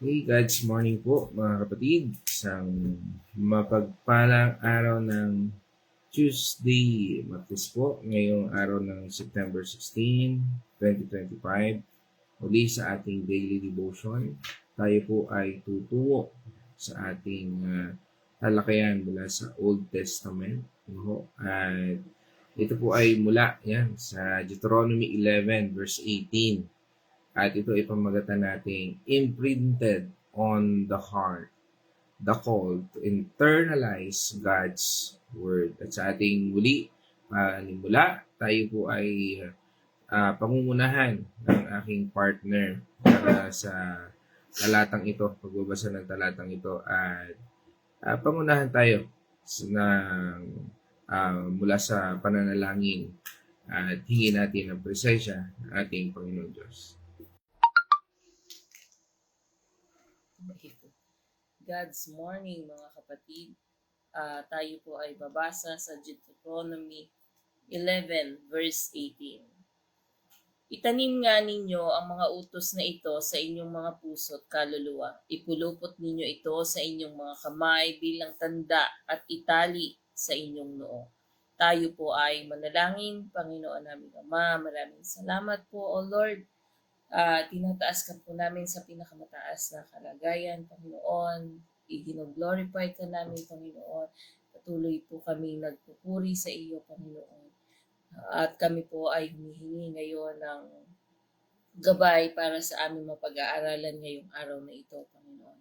Hey, God's morning po mga kapatid. Isang mapagpalang araw ng Tuesday, Martes po, ngayong araw ng September 16, 2025. Muli sa ating daily devotion, tayo po ay tutuwo sa ating talakayan mula sa Old Testament. At ito po ay mula sa Deuteronomy 11 verse 18. At ito ay pamagatan natin, imprinted on the heart, the call to internalize God's Word. At sa ating muli, panimula, tayo po ay pangungunahan ng aking partner para sa talatang ito, pagbabasa ng talatang ito. At pangunahan tayo ng mula sa pananalangin at hingin natin ang presensya ng ating Panginoon Diyos. God's morning mga kapatid. Tayo po ay babasa sa Deuteronomy 11 verse 18. Itanim nga ninyo ang mga utos na ito sa inyong mga puso at kaluluwa. Ipulupot ninyo ito sa inyong mga kamay bilang tanda at itali sa inyong noo. Tayo po ay manalangin. Panginoon namin Ama, maraming salamat po o Lord. Tinataas ka po namin sa pinakamataas na kalagayan, Panginoon. I-glorify ka namin, Panginoon. Patuloy po kami nagpupuri sa iyo, Panginoon. At kami po ay humihingi ngayon ng gabay para sa aming mapag-aaralan ngayong araw na ito, Panginoon.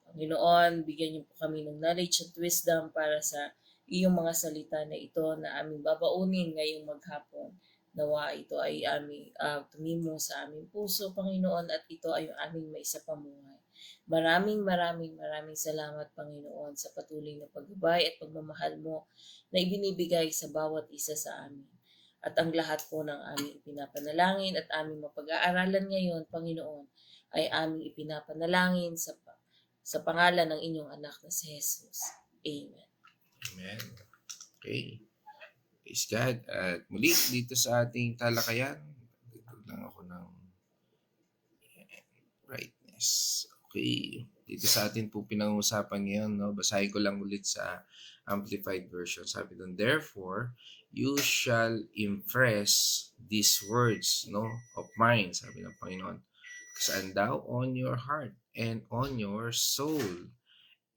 Panginoon, bigyan niyo po kami ng knowledge at wisdom para sa iyong mga salita na ito na aming babaunin ngayong maghapon. Nawa ito ay aming tumimo sa aming puso, Panginoon, at ito ay aming maisapamuhay. Maraming salamat, Panginoon, sa patuloy na paggabay at pagmamahal mo na ibinibigay sa bawat isa sa amin. At ang lahat po ng aming ipinapanalangin at aming mapag-aaralan ngayon, Panginoon, ay aming ipinapanalangin sa pangalan ng inyong anak na si Jesus. Amen. Amen. Okay. Praise God. At muli dito sa ating talakayan, dito lang ako ng brightness. Okay. Dito sa atin po pinag-uusapan ngayon, no? Basahin ko lang ulit sa Amplified Version. Sabi doon, therefore, you shall impress these words, no, of mine, sabi ng Panginoon, saan daw on your heart and on your soul,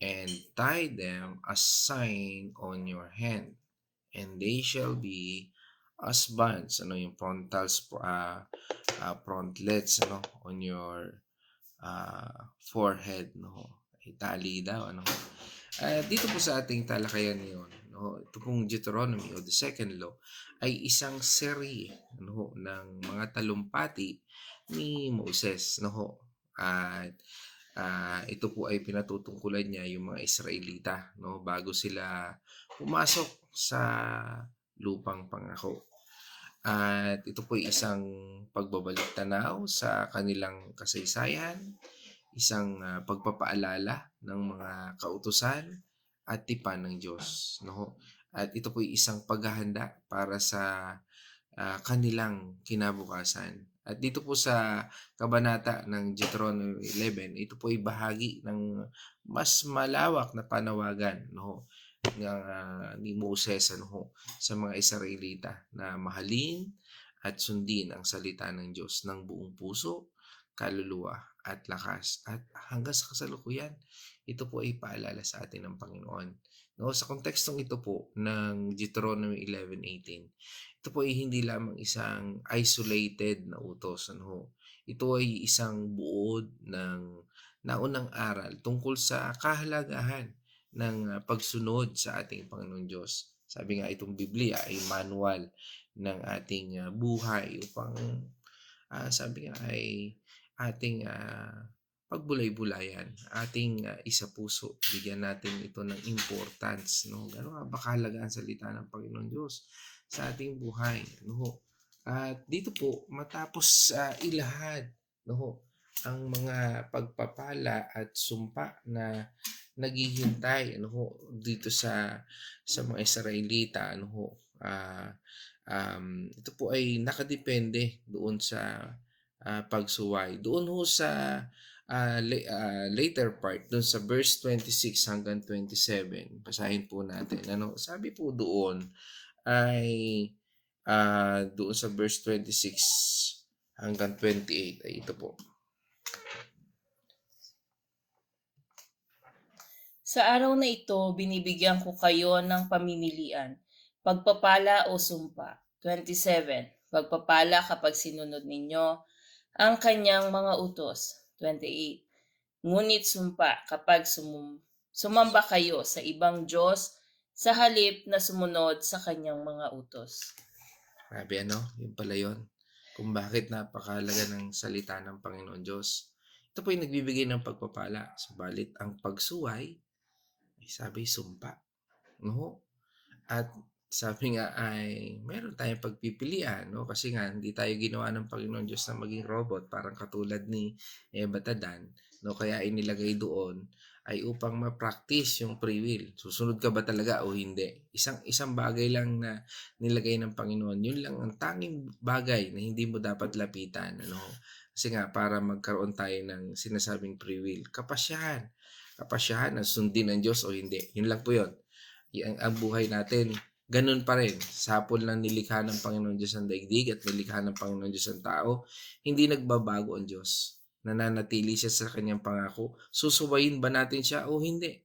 and tie them as sign on your hand, and they shall be as bands, yung frontals, frontlets, on your forehead, itali daw, dito po sa ating talakayan ngayon, ito pong Deuteronomy o the second law ay isang serye, ng mga talumpati ni Moses, at ito po ay pinatutungkulan niya yung mga Israelita, bago sila pumasok sa lupang pangako. At ito po ay isang pagbabalik tanaw sa kanilang kasaysayan, isang pagpapaalala ng mga kautusan at tipan ng Diyos, At ito po ay isang paghahanda para sa kanilang kinabukasan. At dito po sa kabanata ng Deuteronomy 11, ito po ay bahagi ng mas malawak na panawagan, ni Moses, sa mga Israelita na mahalin at sundin ang salita ng Diyos ng buong puso, kaluluwa at lakas. At hanggang sa kasalukuyan, ito po ay paalala sa atin ng Panginoon. Sa kontekstong ito po ng Deuteronomy 11:18, ito po ay hindi lamang isang isolated na utos. Ito ay isang buod ng naunang aral tungkol sa kahalagahan ng pagsunod sa ating Panginoon Diyos. Sabi nga, itong Biblia ay manual ng ating buhay upang sabi nga ay ating pagbulay-bulayan, ating isa puso, bigyan natin ito ng importance, Gano'n nga ba kahalaga ang salita ng Panginoon Diyos sa ating buhay, At dito po matapos ilahad, ang mga pagpapala at sumpa na naghihintay, dito sa mga Israelita, ito po ay nakadepende doon sa pagsuway. Doon sa later part dun sa verse 26 hanggang 27. Basahin po natin. Ano, sabi po doon ay doon sa verse 26 hanggang 28 ay ito po. Sa araw na ito, binibigyan ko kayo ng pamimilian, pagpapala o sumpa. 27. Pagpapala kapag sinunod ninyo ang kanyang mga utos. 28. Ngunit sumpa kapag sumamba kayo sa ibang Diyos sa halip na sumunod sa kanyang mga utos. Grabe ano, yun pala yun. Kung bakit napakahalaga ng salita ng Panginoon Diyos. Ito po yung nagbibigay ng pagpapala. Subalit ang pagsuway, ay sabi sumpa. No? At sabi nga ay meron tayong pagpipilian, no? Kasi nga hindi tayo ginawa ng Panginoon Diyos na maging robot, parang katulad ni Eva Tadan, no? Kaya inilagay doon ay upang ma-practice yung free will. Susunod ka ba talaga o hindi? Isang bagay lang na nilagay ng Panginoon. Yun lang ang tanging bagay na hindi mo dapat lapitan, ano? Kasi nga para magkaroon tayo ng sinasabing free will, kapasyahan na sundin ng Diyos o hindi. Yun lang po yun. Ang buhay natin, ganun pa rin. Sapol ng nilikha ng Panginoon Diyos ang daigdig at nilikha ng Panginoon Diyos ang tao, hindi nagbabago ang Diyos. Nananatili siya sa kanyang pangako. Susubayin ba natin siya o hindi?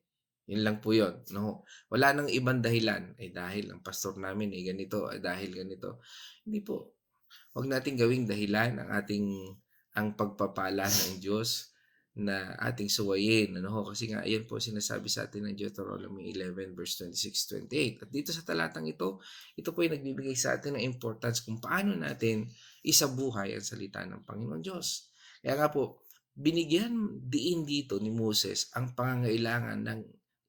Yun lang po yun. No? Wala nang ibang dahilan. Ay dahil ang pastor namin ay ganito, ay dahil ganito. Hindi po. Huwag natin gawing dahilan ang pagpapala ng Diyos na ating suwayin. Ano ho? Kasi nga, ayan po sinasabi sa atin ng Deuteronomy 11 verse 26-28. At dito sa talatang ito po ay nagbibigay sa atin ng importance kung paano natin isabuhay ang salita ng Panginoon Diyos. Kaya nga po, binigyan diin dito ni Moses ang pangangailangan ng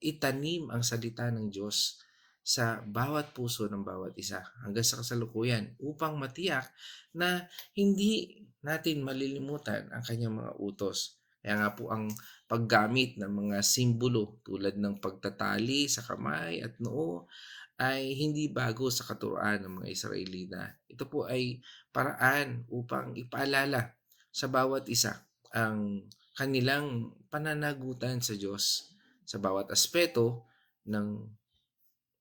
itanim ang salita ng Diyos sa bawat puso ng bawat isa hanggang sa kasalukuyan upang matiyak na hindi natin malilimutan ang kanyang mga utos. Kaya nga po ang paggamit ng mga simbolo tulad ng pagtatali sa kamay at noo ay hindi bago sa katuruan ng mga Israelita. Ito po ay paraan upang ipaalala sa bawat isa ang kanilang pananagutan sa Diyos sa bawat aspeto ng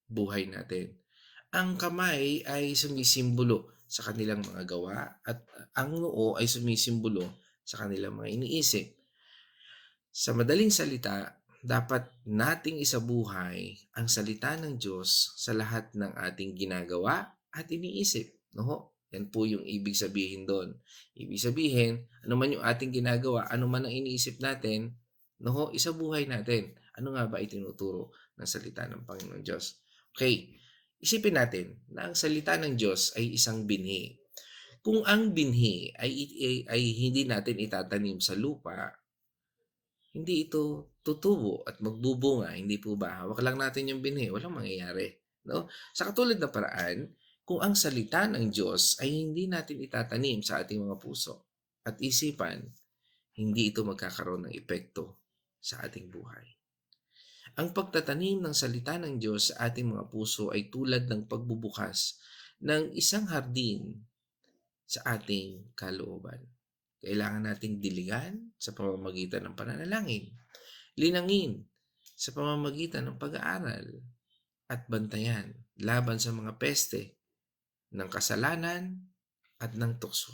buhay natin. Ang kamay ay sumisimbolo sa kanilang mga gawa at ang noo ay sumisimbolo sa kanilang mga iniisip. Sa madaling salita, dapat nating isabuhay ang salita ng Diyos sa lahat ng ating ginagawa at iniisip. No? Yan po yung ibig sabihin doon. Ibig sabihin, ano man yung ating ginagawa, ano man ang iniisip natin, no, isabuhay natin. Ano nga ba itinuturo ng salita ng Panginoon Diyos? Okay, isipin natin na ang salita ng Diyos ay isang binhi. Kung ang binhi ay hindi natin itatanim sa lupa, hindi ito tutubo at magbubunga, hindi po ba? Hawak lang natin yung binhi, walang mangyayari. No? Sa katulad na paraan, kung ang salita ng Diyos ay hindi natin itatanim sa ating mga puso at isipan, hindi ito magkakaroon ng epekto sa ating buhay. Ang pagtatanim ng salita ng Diyos sa ating mga puso ay tulad ng pagbubukas ng isang hardin sa ating kalooban. Kailangan nating diligan sa pamamagitan ng pananalangin, linangin sa pamamagitan ng pag-aaral, at bantayan laban sa mga peste ng kasalanan at ng tukso.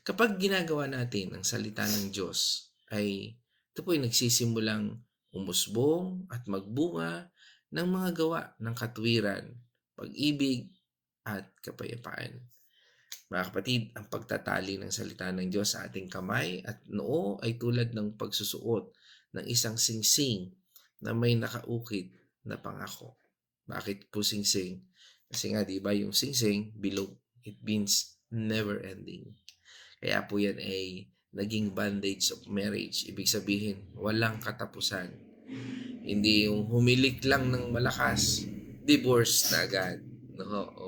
Kapag ginagawa natin ang salita ng Diyos, ay ito po ay nagsisimulang umusbong at magbunga ng mga gawa ng katwiran, pag-ibig at kapayapaan. Mga kapatid, ang pagtatali ng salita ng Diyos sa ating kamay at noo ay tulad ng pagsusuot ng isang singsing na may nakaukit na pangako. Bakit po singsing? Kasi nga, di ba, yung singsing, bilog, it means never ending. Kaya po yan ay naging bandage of marriage. Ibig sabihin, walang katapusan. Hindi yung humilik lang ng malakas, divorce na agad. No? O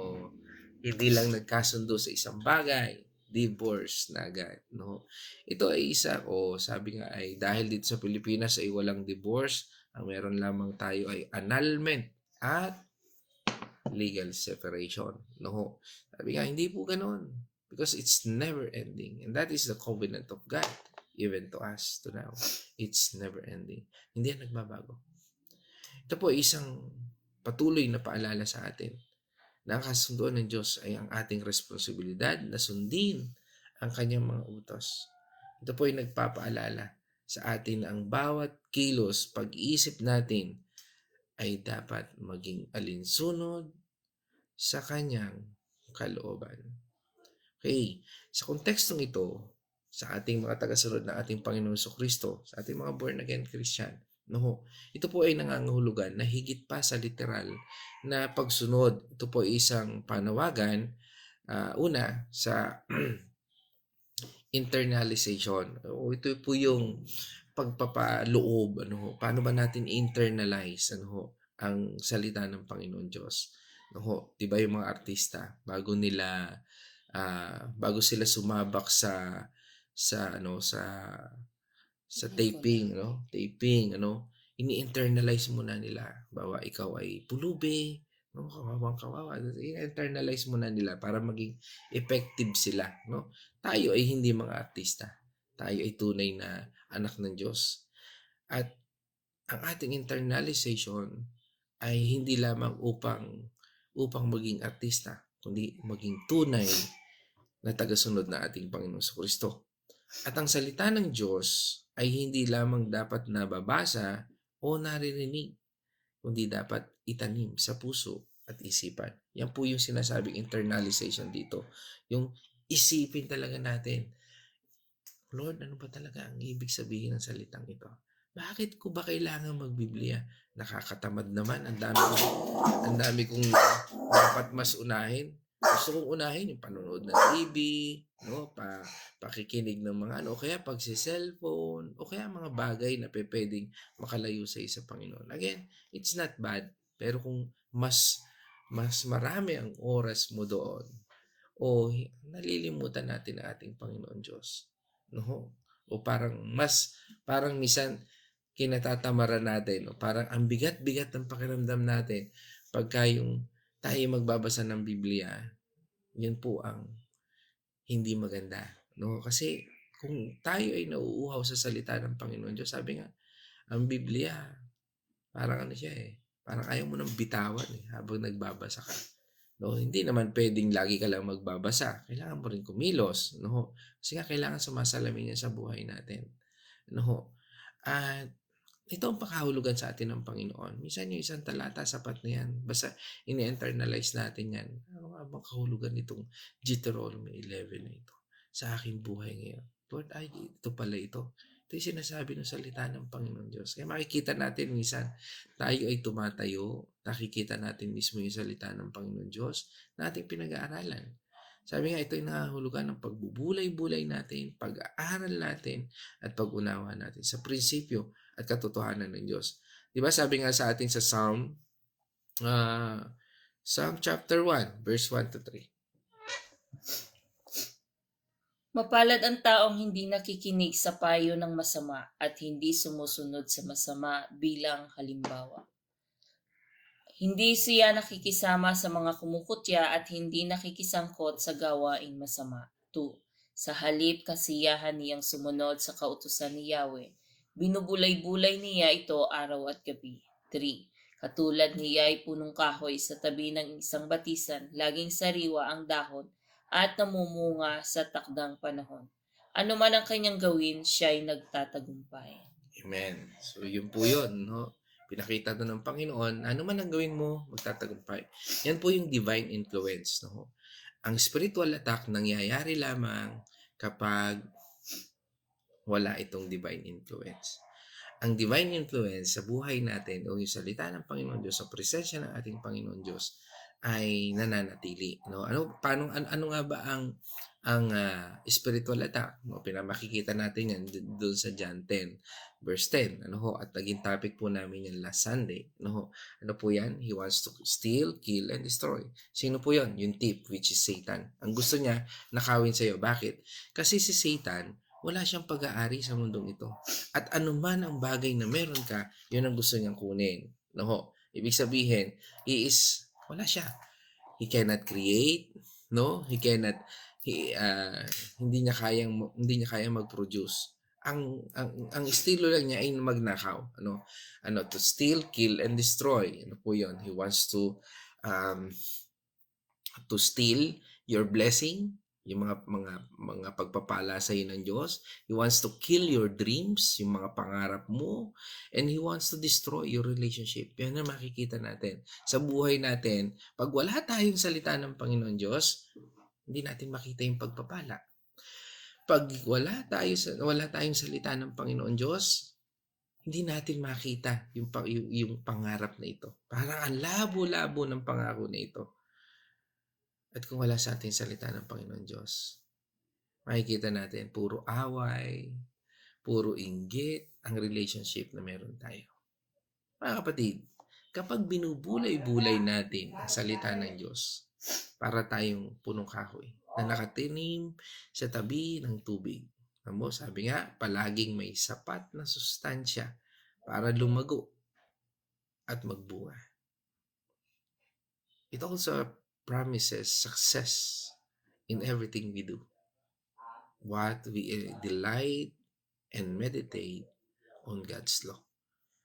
hindi lang nagkasundo sa isang bagay, divorce na agad. No? Ito ay isa, sabi nga ay dahil dito sa Pilipinas ay walang divorce, ang meron lamang tayo ay annulment at legal separation. No? Sabi nga, hindi po ganun. Because it's never ending. And that is the covenant of God. even to us to now. It's never ending. Hindi yan nagbabago. Ito po isang patuloy na paalala sa atin na ang kasunduan ng Diyos ay ang ating responsibilidad na sundin ang kanyang mga utos. Ito po ay nagpapaalala sa atin na ang bawat kilos, pag-iisip natin ay dapat maging alinsunod sa kanyang kalooban. Okay, sa kontekstong ito, sa ating mga tagasunod ng ating Panginoon Kristo, sa ating mga born again Christian, no, ito po ay nangangahulugan na higit pa sa literal na pagsunod. Ito po ay isang panawagan, una, sa internalization. Ito po yung pagpapaloob, paano ba natin internalize ang salita ng Panginoon Diyos. Di ba yung mga artista, bago sila sumabak sa taping, ini-internalize muna nila. Bawa ikaw ay pulubi, kawawang-kawawa. I-internalize muna nila para maging effective sila, Tayo ay hindi mga artista. Tayo ay tunay na anak ng Diyos. At ang ating internalization ay hindi lamang upang maging artista, kundi maging tunay na tagasunod na ating Panginoon Kristo. At ang salita ng Diyos ay hindi lamang dapat nababasa o naririnig, kundi dapat itanim sa puso at isipan. Yan po yung sinasabing internalization dito. Yung isipin talaga natin, Lord, ano ba talaga ang ibig sabihin ng salitang ito? Bakit ko ba kailangan magbiblia? Nakakatamad naman. Ang dami kong dapat mas unahin. Gusto kong unahin yung panonood ng TV, pakikinig ng mga o kaya pagsi-cellphone, o kaya mga bagay na pwedeng makalayo sa Panginoon. Again, it's not bad, pero kung mas marami ang oras mo doon, o nalilimutan natin ang ating Panginoon Diyos. O parang minsan kinatatamaran natin, parang ang bigat-bigat ng pakiramdam natin pagka yung tayo magbabasa ng Biblia, yun po ang hindi maganda. Kasi kung tayo ay nauuhaw sa salita ng Panginoon Diyos, sabi nga, ang Biblia, parang parang ayaw mo nang bitawan habang nagbabasa ka. Hindi naman pwedeng lagi ka lang magbabasa. Kailangan mo rin kumilos. Kasi nga kailangan sumasalamin yan sa buhay natin. At ito ang pakahulugan sa atin ng Panginoon. Minsan yung isang talata, sapat na yan. Basta ini-internalize natin yan. Ano nga bang kahulugan nitong Deuteronomy 11 na ito sa aking buhay ngayon? Lord, ito pala ito. Ito yung sinasabi ng salita ng Panginoon Diyos. Kaya makikita natin minsan, tayo ay tumatayo, nakikita natin mismo yung salita ng Panginoon Diyos na ating pinag-aaralan. Sabi nga, ito ay nangahulugan ng pagbubulay-bulay natin, pag-aaral natin, at pag-unawa natin sa prinsipyo at katotohanan ng Diyos. Diba sabi nga sa atin sa Psalm chapter 1, verse 1 to 3. Mapalad ang taong hindi nakikinig sa payo ng masama at hindi sumusunod sa masama bilang halimbawa. Hindi siya nakikisama sa mga kumukutya at hindi nakikisangkot sa gawaing masama. 2. Sa halip kasiyahan niyang sumunod sa kautusan ni Yahweh. Binubulay-bulay niya ito araw at gabi. 3. Katulad niya ay punong kahoy sa tabi ng isang batisan, laging sariwa ang dahon at namumunga sa takdang panahon. Ano man ang kanyang gawin, siya ay nagtatagumpay. Amen. So yun po yun, Pinakita to ng Panginoon, ano man ang gawin mo, magtatagumpay. Yan po yung divine influence, Ang spiritual attack nangyayari lamang kapag wala itong divine influence. Ang divine influence sa buhay natin o yung salita ng Panginoon Diyos, sa presensya ng ating Panginoon Diyos ay nananatili. Ano nga ba ang spiritual attack? Makikita natin yan doon sa John 10 verse 10. At naging topic po namin yan last Sunday. Ano po yan? He wants to steal, kill, and destroy. Sino po yan? Yung thief, which is Satan. Ang gusto niya, nakawin sa'yo. Bakit? Kasi si Satan, wala siyang pag-aari sa mundong ito. At anuman ang bagay na meron ka, yun ang gusto niyang kunin. Ibig sabihin, wala siya. He cannot create, He cannot, hindi niya kayang mag-produce. ang estilo lang niya ay magnakaw, to steal, kill, and destroy. Ano po 'yun? He wants um, to steal your blessing, yung mga pagpapala sa ng Diyos. He wants to kill your dreams, yung mga pangarap mo, and he wants to destroy your relationship. Yan ang makikita natin sa buhay natin. Pag wala tayong salita ng Panginoon Diyos, hindi natin makita yung pagpapala. Pag wala tayong salita ng Panginoon Diyos, hindi natin makita yung pangarap na ito. Parang ang labo-labo ng pangako na ito. At kung wala sa ating salita ng Panginoon Diyos, makikita natin puro away, puro inggit ang relationship na meron tayo. Mga kapatid, kapag binubulay-bulay natin ang salita ng Diyos, para tayong punong kahoy na nakatinim sa tabi ng tubig. Sabi nga, palaging may sapat na sustansya para lumago at magbunga. It also promises success in everything we do. What we delight and meditate on God's law.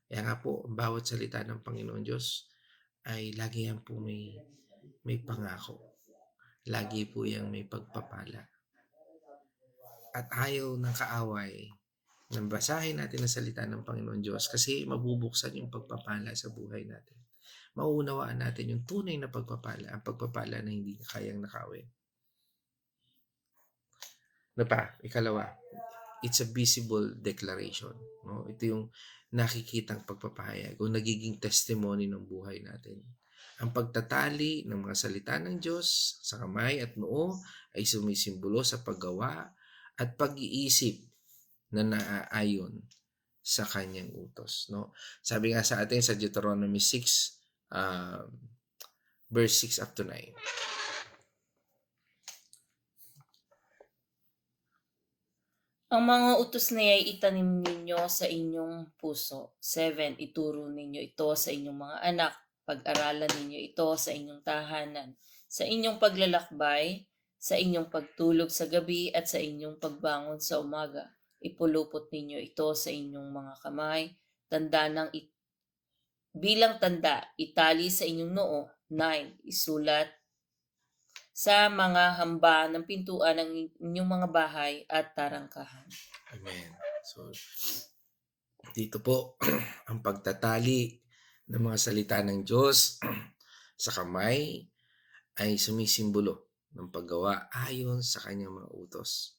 Kaya nga po, ang bawat salita ng Panginoon Diyos ay lagi yan po may pangako. Lagi po yang may pagpapala. At ayaw ng kaaway na basahin natin ang salita ng Panginoon Diyos kasi mabubuksan yung pagpapala sa buhay natin. Mauunawaan natin yung tunay na pagpapala, ang pagpapala na hindi kayang nakawin. Ikalawa, it's a visible declaration. No? Ito yung nakikitang pagpapahayag o nagiging testimony ng buhay natin. Ang pagtatali ng mga salita ng Diyos sa kamay at noo ay sumisimbolo sa paggawa at pag-iisip na naaayon sa kanyang utos. No? Sabi nga sa atin sa Deuteronomy 6, verse 6 up to 9. Ang mga utos na ay itanim ninyo sa inyong puso. 7. Ituro ninyo ito sa inyong mga anak. Pag-aralan ninyo ito sa inyong tahanan, sa inyong paglalakbay, sa inyong pagtulog sa gabi at sa inyong pagbangon sa umaga. Ipulupot ninyo ito sa inyong mga kamay, bilang tanda, itali sa inyong noo. 9. Isulat sa mga hamba ng pintuan ng inyong mga bahay at tarangkahan. Amen. So, dito po, ang pagtatali ng mga salita ng Diyos sa kamay ay sumisimbolo ng paggawa ayon sa kanyang mga utos.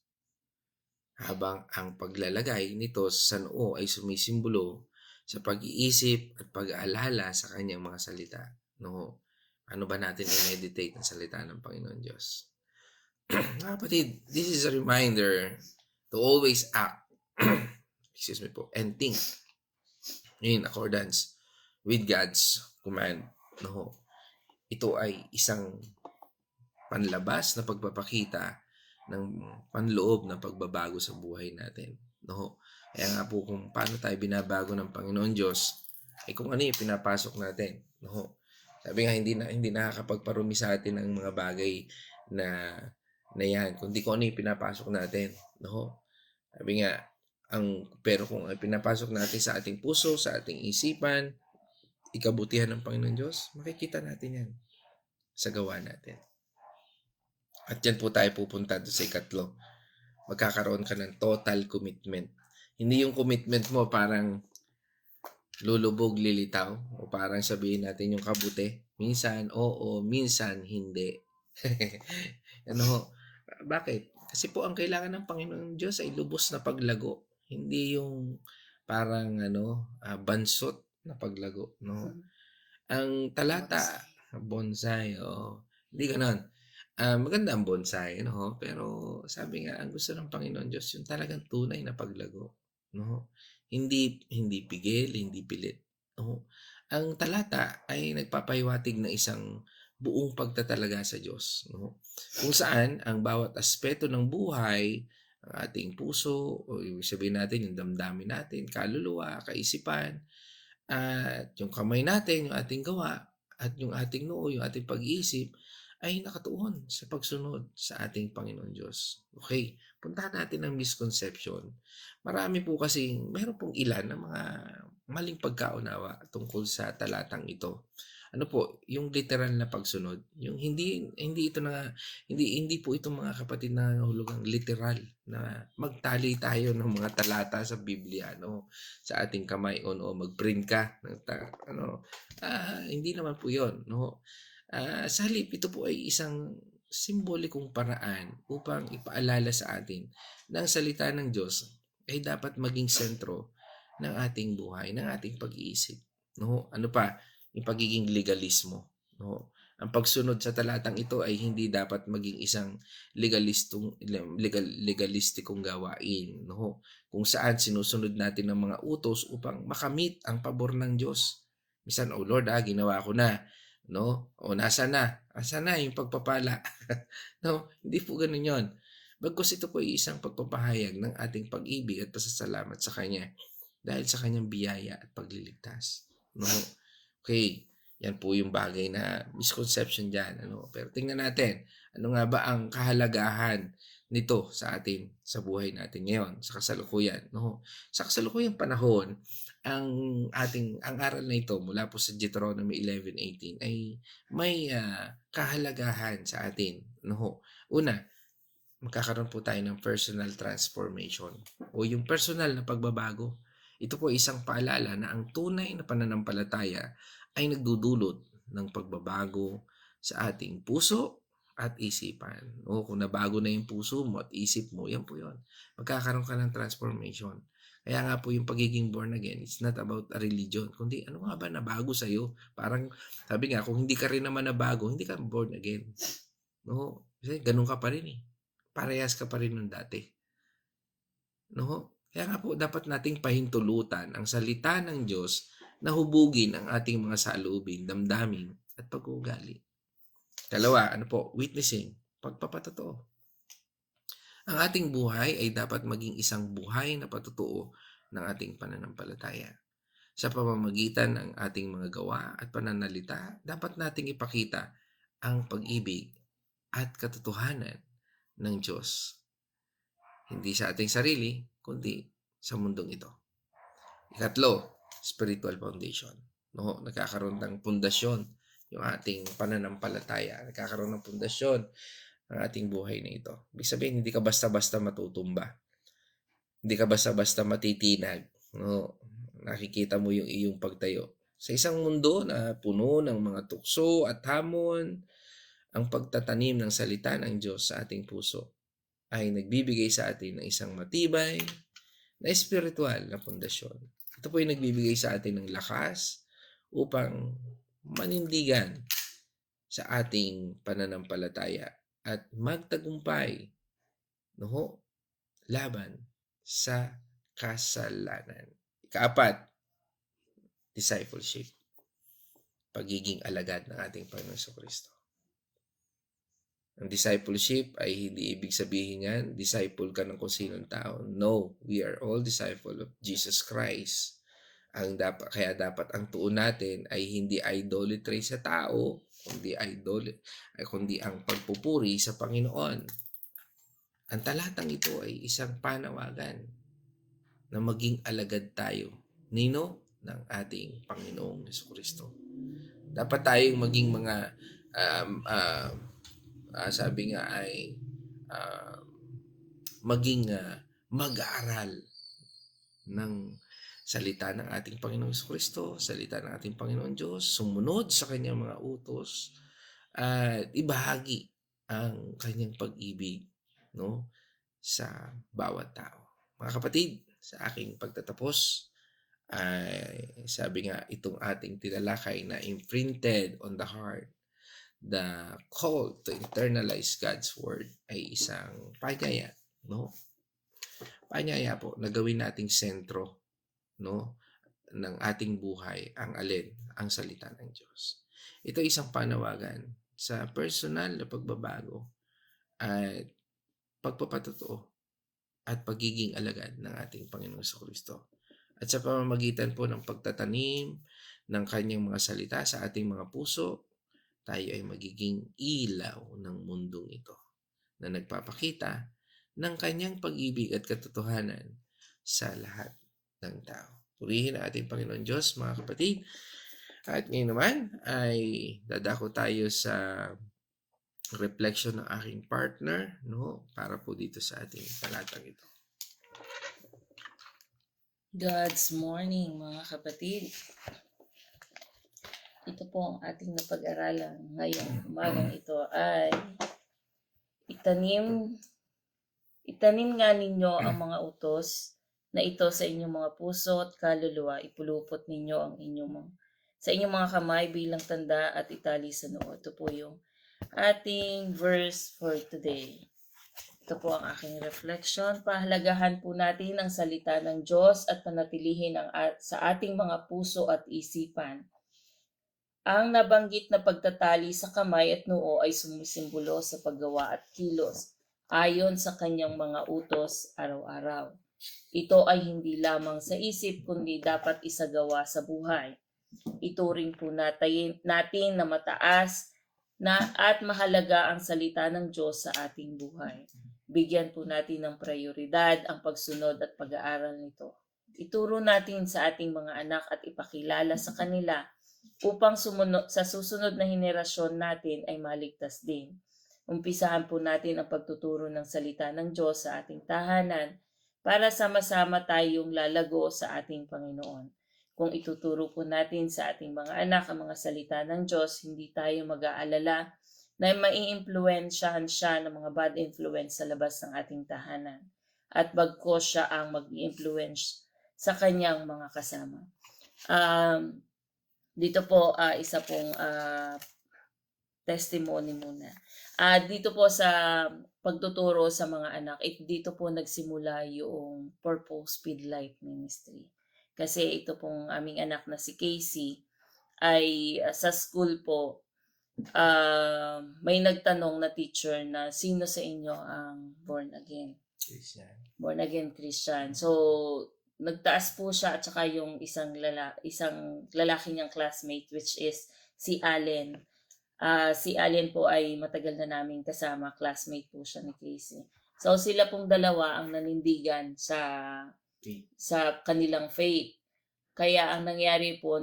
Habang ang paglalagay nito sa noo ay sumisimbolo sa pag-iisip at pag-aalala sa kanyang mga salita. No? Ano ba natin i-meditate ang salita ng Panginoon Diyos? Kapatid, this is a reminder to always act and think in accordance with God's command. No? Ito ay isang panlabas na pagpapakita ng panloob na pagbabago sa buhay natin. No? Kaya nga po kung paano tayo binabago ng Panginoon Diyos, ay kung ano yung pinapasok natin. No? Sabi nga, hindi nakakapagparumi sa atin ng mga bagay na yan, kundi kung ano yung pinapasok natin. No? Sabi nga, pero kung pinapasok natin sa ating puso, sa ating isipan, ikabutihan ng Panginoon Diyos, makikita natin yan sa gawa natin. At yan po tayo pupunta doon sa ikatlo. Magkakaroon ka ng total commitment. Hindi yung commitment mo parang lulubog, lilitaw, o parang sabihin natin yung kabuti. Minsan, oo, minsan, hindi. Bakit? Kasi po ang kailangan ng Panginoon Diyos ay lubos na paglago. Hindi yung parang bansot na paglago. No? Ang talata, bonsai, hindi ganon. Maganda ang bonsai, no? Pero sabi nga, ang gusto ng Panginoon Diyos, yung talagang tunay na paglago. No? Hindi pigil, hindi pilit. No? Ang talata ay nagpapahiwatig ng isang buong pagtatalaga sa Diyos. No? Kung saan, ang bawat aspeto ng buhay, ang ating puso, o sabihin natin, yung damdamin natin, kaluluwa, kaisipan, at yung kamay natin, yung ating gawa, at yung ating noo, yung ating pag-iisip, ay nakatuon sa pagsunod sa ating Panginoon Diyos. Okay, puntahan natin ang misconception. Marami po kasi, meron pong ilan na mga maling pagkaunawa tungkol sa talatang ito. Ano po, yung literal na pagsunod, yung hindi ito na hindi po ito mga kapatid na nangangahulugang literal na magtali tayo ng mga talata sa Biblia no sa ating kamay o no, mag-print ka ng hindi naman po 'yon no. Sa halip, ito po ay isang simbolikong paraan upang ipaalala sa atin na ang salita ng Diyos ay dapat maging sentro ng ating buhay, ng ating pag-iisip. No? Ano pa? Yung pagiging legalismo. No? Ang pagsunod sa talatang ito ay hindi dapat maging isang legalistikong gawain. No? Kung saan sinusunod natin ang mga utos upang makamit ang pabor ng Diyos. Minsan, oh Lord, ginawa ko na. No? O nasaan na? Nasaan na yung pagpapala? No, hindi po ganoon 'yon. Bagkus ito po ay isang pagpapahayag ng ating pag-ibig at pasasalamat sa Kanya dahil sa Kanyang biyaya at pagliligtas. No? Okay, yan po yung bagay na misconception diyan. Ano? Pero tingnan natin, ano nga ba ang kahalagahan nito sa atin, sa buhay natin ngayon, sa kasalukuyan. No? Sa kasalukuyang panahon, ang aral na ito mula po sa Deuteronomy 11:18 ay may kahalagahan sa atin. No? Una, magkakaroon po tayo ng personal transformation o yung personal na pagbabago. Ito po ay isang paalala na ang tunay na pananampalataya ay nagdudulot ng pagbabago sa ating puso at isipan. O kung nabago na yung puso mo at isip mo, yan po yun. Magkakaroon ka ng transformation. Kaya nga po yung pagiging born again, it's not about a religion, kundi ano nga ba nabago sa'yo? Parang sabi nga, kung hindi ka rin naman nabago, hindi ka born again. No? Kasi ganun ka pa rin eh. Parehas ka pa rin nung dati. No? Kaya nga po dapat nating pahintulutan ang salita ng Diyos na hubugin ang ating mga saloobin, damdamin at pag-uugali. Dalawa, ano po? Witnessing, pagpapatotoo. Ang ating buhay ay dapat maging isang buhay na patutuo ng ating pananampalataya. Sa pamamagitan ng ating mga gawa at pananalita, dapat nating ipakita ang pag-ibig at katotohanan ng Diyos. Hindi sa ating sarili, kundi sa mundong ito. Ikatlo, spiritual foundation. No, nagkakaroon ng pundasyon yung ating pananampalataya. Nagkakaroon ng pundasyon ang ating buhay na ito. Ibig sabihin, hindi ka basta-basta matutumba. Hindi ka basta-basta matitinag. No? Nakikita mo yung iyong pagtayo. Sa isang mundo na puno ng mga tukso at hamon, ang pagtatanim ng salita ng Diyos sa ating puso ay nagbibigay sa atin ng isang matibay na espiritual na pundasyon. Ito po ay nagbibigay sa atin ng lakas upang manindigan sa ating pananampalataya at magtagumpay no, laban sa kasalanan. Ikaapat, discipleship. Pagiging alagad ng ating Panginoon Kristo. Ang discipleship ay hindi ibig sabihin yan, disciple ka ng kung sinong tao. No, we are all disciple of Jesus Christ. Kaya dapat ang tuon natin ay hindi idolatry sa tao, kundi ang pagpupuri sa Panginoon. Ang talatang ito ay isang panawagan na maging alagad tayo ng ating Panginoong Jesucristo. Dapat tayong maging mga sabi nga ay maging mag-aaral ng salita ng ating Panginoong Kristo, salita ng ating Panginoon Diyos, sumunod sa kanyang mga utos at ibahagi ang kanyang pag-ibig no sa bawat tao. Mga kapatid, sa aking pagtatapos ay sabi nga itong ating tinalakay na imprinted on the heart, the call to internalize God's word ay isang panyaya, no? Panyaya po na gawin nating sentro, no, ng ating buhay ang alin, ang salita ng Diyos. Ito ay isang panawagan sa personal na pagbabago at pagpapatotoo at pagiging alagad ng ating Panginoong Kristo. At sa pamamagitan po ng pagtatanim ng kanyang mga salita sa ating mga puso, tayo ay magiging ilaw ng mundong ito na nagpapakita ng kanyang pag-ibig at katotohanan sa lahat ng tao. Purihin ang ating Panginoon Diyos, mga kapatid. At ngayon naman ay dadako tayo sa reflection ng aking partner, no, para po dito sa ating talatang ito. God's morning, mga kapatid. Ito po ang ating napag-aralan ngayong umagang ito ay itanim nga ninyo ang mga utos na ito sa inyong mga puso at kaluluwa. Ipulupot ninyo ang sa inyong mga kamay bilang tanda at itali sa noo. Ito po yung ating verse for today. Ito po ang aking reflection. Pahalagahan po natin ang salita ng Diyos at panatilihin sa ating mga puso at isipan. Ang nabanggit na pagtatali sa kamay at noo ay sumisimbolo sa paggawa at kilos ayon sa kanyang mga utos araw-araw. Ito ay hindi lamang sa isip kundi dapat isagawa sa buhay. Ituring po natin na mataas at mahalaga ang salita ng Diyos sa ating buhay. Bigyan po natin ng prioridad ang pagsunod at pag-aaral nito. Ituro natin sa ating mga anak at ipakilala sa kanila upang sa susunod na henerasyon natin ay maligtas din. Umpisahan po natin ang pagtuturo ng salita ng Diyos sa ating tahanan para sama-sama tayong lalago sa ating Panginoon. Kung ituturo po natin sa ating mga anak ang mga salita ng Diyos, hindi tayo mag-aalala na maiimpluwensyahan siya ng mga bad influence sa labas ng ating tahanan. At bagkus siya ang mag-i-influence sa kanyang mga kasama. Dito po, isa pong testimony muna. Dito po sa pagtuturo sa mga anak, dito po nagsimula yung Purpose Speed Life Ministry. Kasi ito pong aming anak na si Casey ay sa school po, may nagtanong na teacher na sino sa inyo ang born again? Born again Christian. So, nagtaas po siya at saka yung isang lalaki niyang classmate which is si Allen. Si Allen po ay matagal na naming kasama, classmate po siya ni Casey. So sila pong dalawa ang nanindigan sa kanilang faith. Kaya ang nangyari po,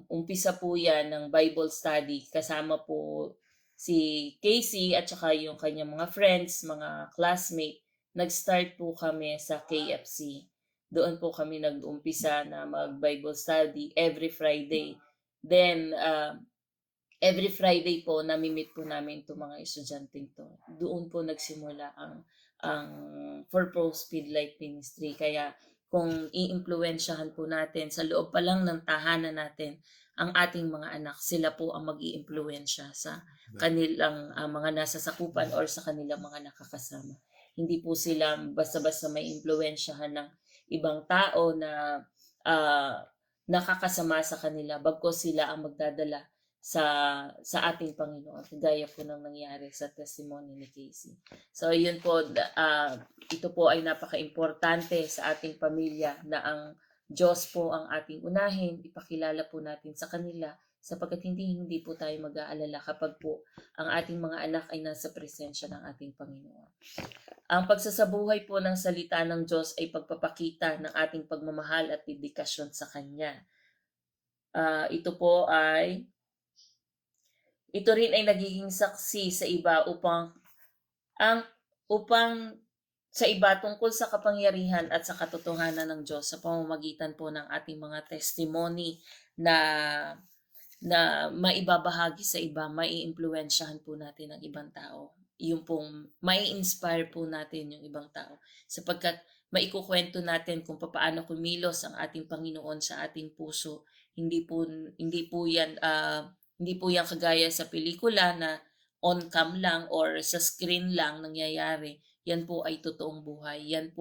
umpisa po yan ng Bible study kasama po si Casey at saka yung kanyang mga friends, mga classmate. Nag-start po kami sa KFC. Doon po kami nag-umpisa na mag-Bible study every Friday. Then, every Friday po, namimit po namin itong mga estudyanteng to. Doon po nagsimula ang Purpose Speed Life Ministry. Kaya kung i-impluwensyahan po natin sa loob pa lang ng tahanan natin ang ating mga anak, sila po ang mag-i-impluwensya sa kanilang mga nasa sakupan or sa kanilang mga nakakasama. Hindi po sila basta-basta may impluwensyahan ng ibang tao na nakakasama sa kanila, bagkus sila ang magdadala sa ating Panginoon, kagaya po ng nangyari sa testimony ni Casey. So yun po, ito po ay napaka-importante sa ating pamilya na ang Diyos po ang ating unahin, ipakilala po natin sa kanila sapagkat hindi po tayo mag-aalala kapag po ang ating mga anak ay nasa presensya ng ating Panginoon. Ang pagsasabuhay po ng salita ng Diyos ay pagpapakita ng ating pagmamahal at dedikasyon sa Kanya. Ito rin ay nagiging saksi sa iba upang sa iba tungkol sa kapangyarihan at sa katotohanan ng Diyos sa pamamagitan po ng ating mga testimony na maibabahagi sa iba, mai-impluwensyahan po natin ang ibang tao. Yung pong mai-inspire po natin yung ibang tao sapagkat maikukwento natin kung paano kumilos ang ating Panginoon sa ating puso. Hindi po yan kagaya sa pelikula na on-cam lang or sa screen lang nangyayari. Yan po ay totoong buhay. Yan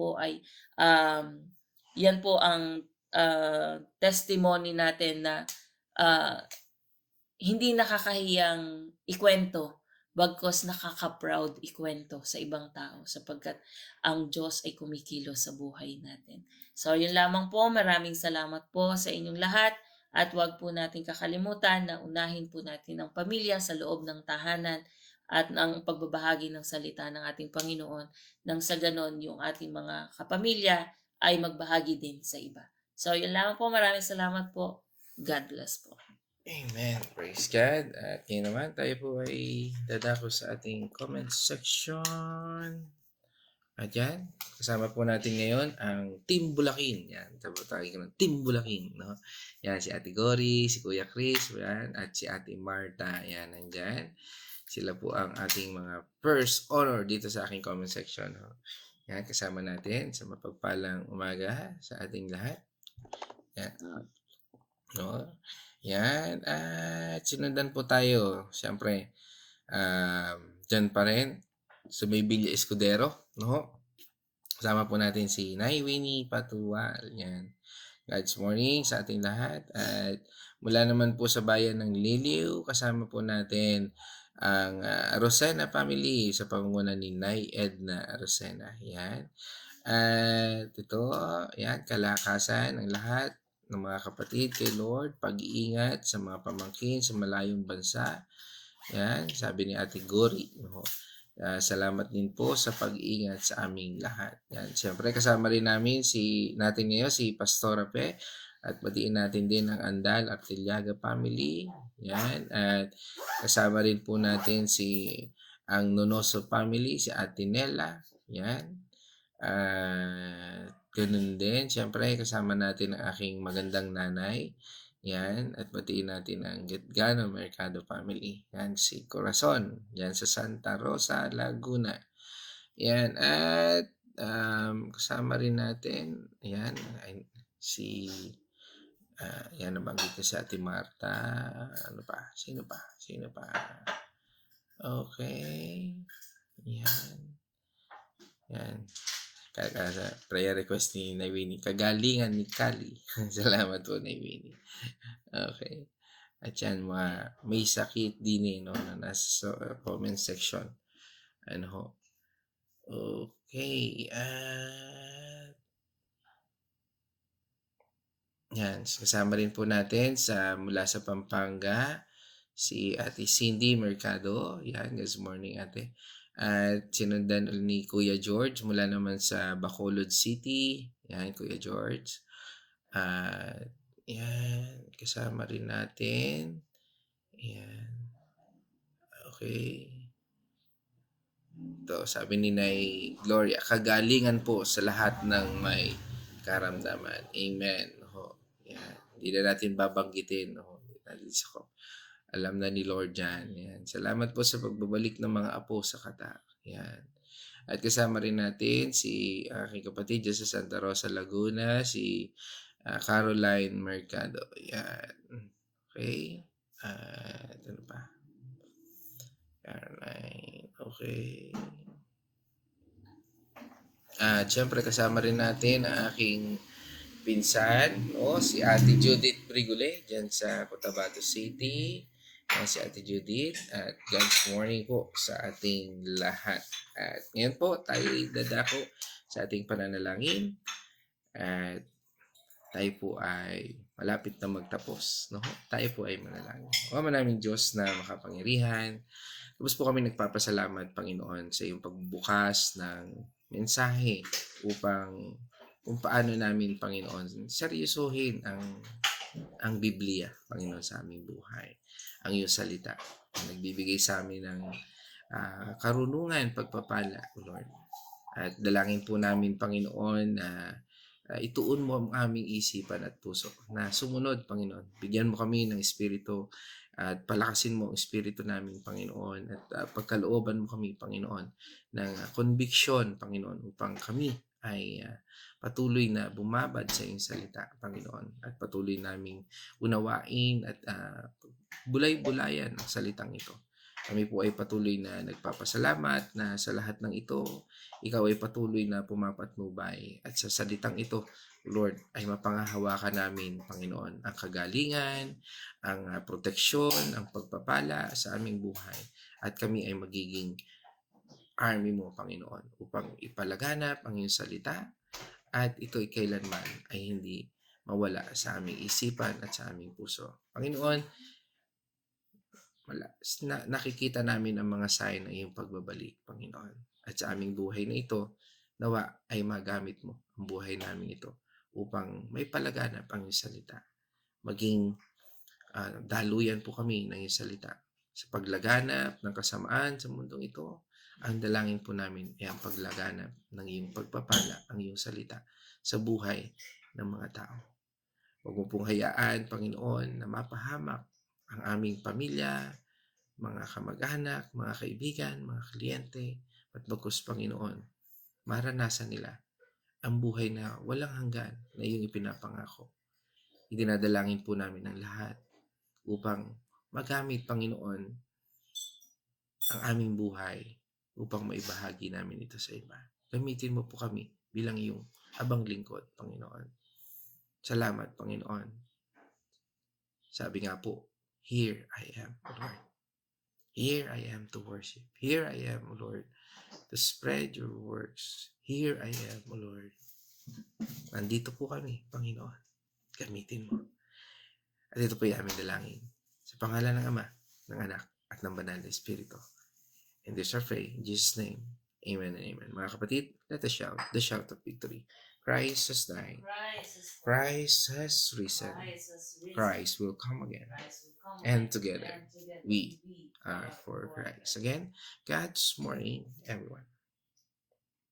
po ang testimony natin na hindi nakakahiyang ikwento, bagkus nakaka-proud ikwento sa ibang tao sapagkat ang Diyos ay kumikilos sa buhay natin. So yun lamang po. Maraming salamat po sa inyong lahat. At huwag po natin kakalimutan na unahin po natin ang pamilya sa loob ng tahanan at ang pagbabahagi ng salita ng ating Panginoon nang sa ganon yung ating mga kapamilya ay magbahagi din sa iba. So, yun lang po. Maraming salamat po. God bless po. Amen. Praise God. At ngayon naman, tayo po ay dadako sa ating comment section. At yan, kasama po natin ngayon ang Team Bulakin. Yan, tawagin ko ng Team Bulakin. No? Yan, si Ate Gori, si Kuya Chris, yan, at si Ate Marta. Yan, nandyan. Sila po ang ating mga first honor dito sa aking comment section. No? Yan, kasama natin sa mapagpalang umaga sa ating lahat. Yan. No? Yan. At sinundan po tayo. Siyempre, dyan pa rin sa may Villa Escudero. No? Kasama po natin si Nay Winnie Patual. Yan. God's morning sa ating lahat. At mula naman po sa bayan ng Liliw, kasama po natin ang Rosena family sa pangunguna ni Nay Edna Rosena. Yan. At ito, yan, kalakasan ng lahat ng mga kapatid kay Lord, pag-iingat sa mga pamangkin sa malayong bansa. Yan, sabi ni Ate Gori. No? Salamat din po sa pag-iingat sa aming lahat. Yan, siyempre kasama rin namin natin ngayon si Pastora Pe at batiin natin din ang Andal Artiliaga family. Yan, at kasama rin po natin ang Nonoso family, si Ate Nela. Yan. Ganun din, siyempre kasama natin ang aking magandang nanay. Yan, at batiin natin ang Getgano Mercado family. Yan, si Corazon. Yan, sa Santa Rosa, Laguna. Yan, at kasama rin natin, yan, yan, nabanggit na si Ate Marta. Ano pa? Sino pa? Okay. Yan. Yan. Prayer request ni Winnie. Kagalingan ni Kali. Salamat po, Winnie. Okay. At yan, may sakit din no, na nasa comment section. Ano ho? Okay. Yan. Kasama rin po natin mula sa Pampanga, si Ate Cindy Mercado. Yan. Good morning, Ate. At sinundan ni Kuya George mula naman sa Bacolod City. Yan, Kuya George. Yan, kasama rin natin. Yan. Okay. Ito, sabi ni Nay Gloria, kagalingan po sa lahat ng may karamdaman. Amen. Yan. Hindi na natin babanggitin. Alam na ni Lord yan. Yan. Salamat po sa pagbabalik ng mga apo sa kata. Yan. At kasama rin natin si aking kapatid dyan sa Santa Rosa, Laguna, si Caroline Mercado. Yan. Okay. Ano pa? Caroline. Okay. At syempre kasama rin natin ang aking pinsan, no? Si Ate Judith Brigule dyan sa Cotabato City. Si Ate Judith. At God's morning po sa ating lahat. At ngayon po tayo dadako sa ating pananalangin. At tayo po ay malapit na magtapos. No? Tayo po ay manalangin. O manaming Diyos na makapangyarihan. Tapos po kami nagpapasalamat, Panginoon, sa iyong pagbubukas ng mensahe upang kung paano namin, Panginoon, seryosohin ang Biblia, Panginoon, sa aming buhay. Ang iyong salita. Nagbibigay sa amin ng karunungan, pagpapala, Lord. At dalangin po namin, Panginoon, na ituon mo ang aming isipan at puso na sumunod, Panginoon. Bigyan mo kami ng Espiritu at palakasin mo ang Espiritu namin, Panginoon. At pagkalooban mo kami, Panginoon, ng conviction, Panginoon, upang kami ay patuloy na bumabad sa iyong salita, Panginoon. At patuloy naming unawain at bulay-bulayan ang salitang ito. Kami po ay patuloy na nagpapasalamat na sa lahat ng ito, ikaw ay patuloy na pumapatnubay. At sa salitang ito, Lord, ay mapangahawakan namin, Panginoon, ang kagalingan, ang proteksyon, ang pagpapala sa aming buhay. At kami ay magiging army mo, Panginoon, upang ipalaganap ang iyong salita at ito'y kailanman ay hindi mawala sa aming isipan at sa aming puso. Panginoon, nakikita namin ang mga sign ng iyong pagbabalik, Panginoon. At sa aming buhay na ito, nawa ay magamit mo ang buhay namin ito upang may palaganap ang iyong salita. Maging daluyan po kami ng iyong salita. Sa paglaganap ng kasamaan sa mundong ito, ang dalangin po namin ay ang paglaganap ng iyong pagpapala, ang iyong salita sa buhay ng mga tao. Huwag mo pong hayaan, Panginoon, na mapahamak ang aming pamilya, mga kamag-anak, mga kaibigan, mga kliyente, at bagkus, Panginoon, maranasan nila ang buhay na walang hanggan na iyong ipinapangako. Idinadalangin po namin ang lahat upang magamit, Panginoon, ang aming buhay upang maibahagi namin ito sa iba. Gamitin mo po kami bilang iyong abang lingkod, Panginoon. Salamat, Panginoon. Sabi nga po, here I am, O Lord. Here I am to worship. Here I am, O Lord, to spread your works. Here I am, O Lord. Nandito po kami, Panginoon. Gamitin mo. At ito po yung aming dalangin. Sa pangalan ng Ama, ng Anak, at ng Banal na Espiritu. And this our pray, in Jesus' name. Amen and amen. Mga kapatid, let us shout the shout of victory. Christ has died. Christ has risen. Christ will come again. And together, we are for Christ. Again, God's morning, everyone.